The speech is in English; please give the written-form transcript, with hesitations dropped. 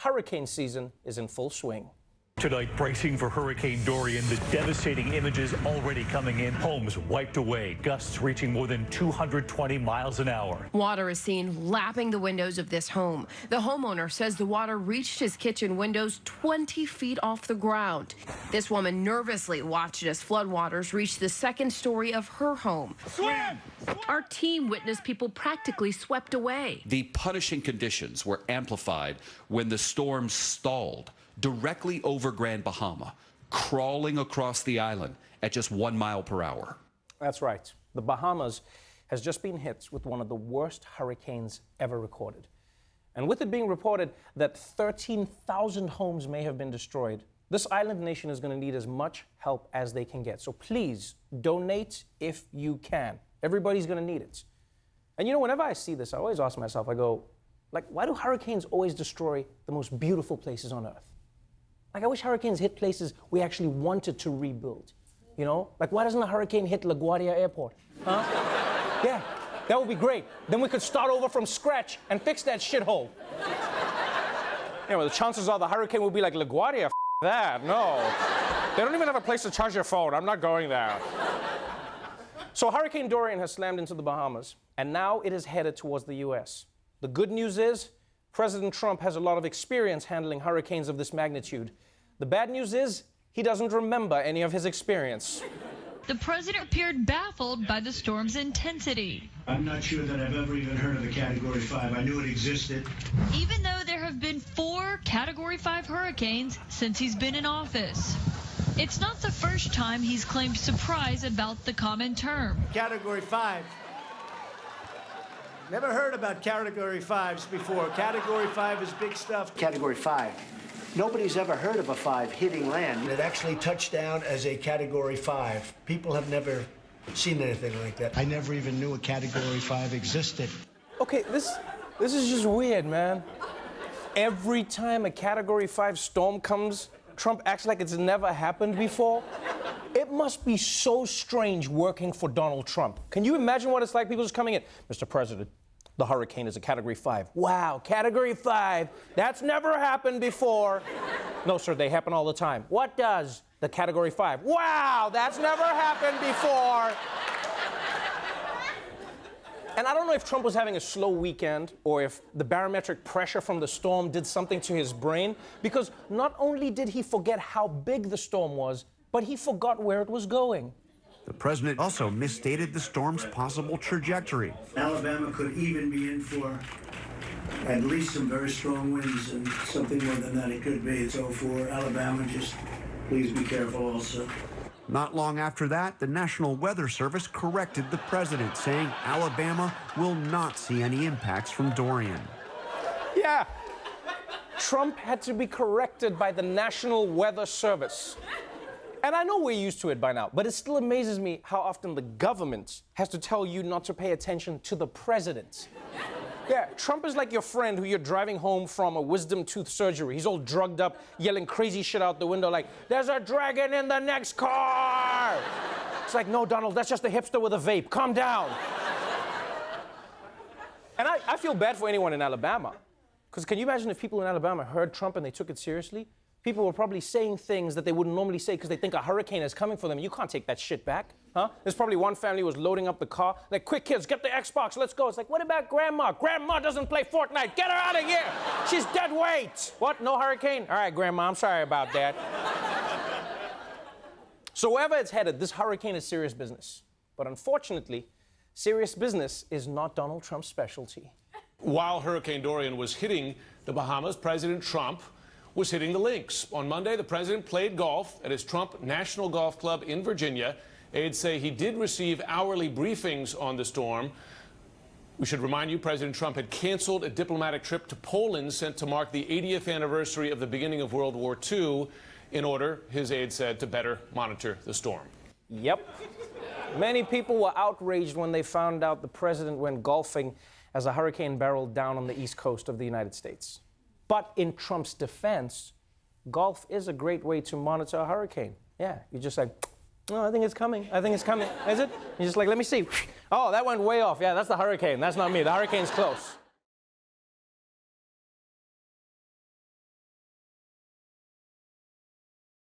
hurricane season is in full swing. Tonight, bracing for Hurricane Dorian, the devastating images already coming in. Homes wiped away, gusts reaching more than 220 miles an hour. Water is seen lapping the windows of this home. The homeowner says the water reached his kitchen windows 20 feet off the ground. This woman nervously watched as floodwaters reached the second story of her home. Swim! Our team witnessed people practically swept away. The punishing conditions were amplified when the storm stalled directly over Grand Bahama, crawling across the island at just 1 mile per hour. That's right. The Bahamas has just been hit with one of the worst hurricanes ever recorded. And with it being reported that 13,000 homes may have been destroyed, this island nation is going to need as much help as they can get. So please donate if you can. Everybody's going to need it. And you know, whenever I see this, I always ask myself, I go, like, why do hurricanes always destroy the most beautiful places on earth? Like, I wish hurricanes hit places we actually wanted to rebuild. You know? Like, why doesn't a hurricane hit LaGuardia Airport? Huh? Yeah, that would be great. Then we could start over from scratch and fix that shithole. Anyway, the chances are the hurricane will be like, LaGuardia, that, no. They don't even have a place to charge your phone. I'm not going there. So Hurricane Dorian has slammed into the Bahamas, and now it is headed towards the U.S. The good news is, President Trump has a lot of experience handling hurricanes of this magnitude. The bad news is, he doesn't remember any of his experience. The president appeared baffled by the storm's intensity. I'm not sure that I've ever even heard of a Category 5. I knew it existed. Even though there have been 4 Category 5 hurricanes since he's been in office. It's not the first time he's claimed surprise about the common term. Category 5. Never heard about Category 5s before. Category 5 is big stuff. Category 5. Nobody's ever heard of a 5 hitting land. It actually touched down as a Category 5. People have never seen anything like that. I never even knew a Category 5 existed. Okay, this is just weird, man. Every time a Category 5 storm comes, Trump acts like it's never happened before. It must be so strange working for Donald Trump. Can you imagine what it's like? People just coming in, Mr. President, the hurricane is a Category 5. Wow, Category 5, that's never happened before. No, sir, they happen all the time. What does? The Category 5. Wow, that's never happened before. And I don't know if Trump was having a slow weekend or if the barometric pressure from the storm did something to his brain, because not only did he forget how big the storm was, but he forgot where it was going. The president also misstated the storm's possible trajectory. Alabama could even be in for at least some very strong winds, and something more than that it could be. So for Alabama, just please be careful also. Not long after that, the National Weather Service corrected the president, saying Alabama will not see any impacts from Dorian. Yeah, Trump had to be corrected by the National Weather Service. And I know we're used to it by now, but it still amazes me how often the government has to tell you not to pay attention to the president. Yeah, Trump is like your friend who you're driving home from a wisdom tooth surgery. He's all drugged up, yelling crazy shit out the window like, there's a dragon in the next car! It's like, no, Donald, that's just a hipster with a vape. Calm down. And I feel bad for anyone in Alabama. Because can you imagine if people in Alabama heard Trump and they took it seriously? People were probably saying things that they wouldn't normally say because they think a hurricane is coming for them. You can't take that shit back, huh? There's probably one family who was loading up the car. Like, quick, kids, get the Xbox, let's go. It's like, what about Grandma? Grandma doesn't play Fortnite. Get her out of here. She's dead weight. What, no hurricane? All right, Grandma, I'm sorry about that. So wherever it's headed, this hurricane is serious business. But unfortunately, serious business is not Donald Trump's specialty. While Hurricane Dorian was hitting the Bahamas, President Trump was hitting the links. On Monday, the president played golf at his Trump National Golf Club in Virginia. Aides say he did receive hourly briefings on the storm. We should remind you, President Trump had canceled a diplomatic trip to Poland sent to mark the 80th anniversary of the beginning of World War II in order, his aide said, to better monitor the storm. Yep. Many people were outraged when they found out the president went golfing as a hurricane barreled down on the east coast of the United States. But in Trump's defense, golf is a great way to monitor a hurricane. Yeah, you're just like, oh, I think it's coming. I think it's coming. Is it? You're just like, let me see. Oh, that went way off. Yeah, that's the hurricane. That's not me. The hurricane's close.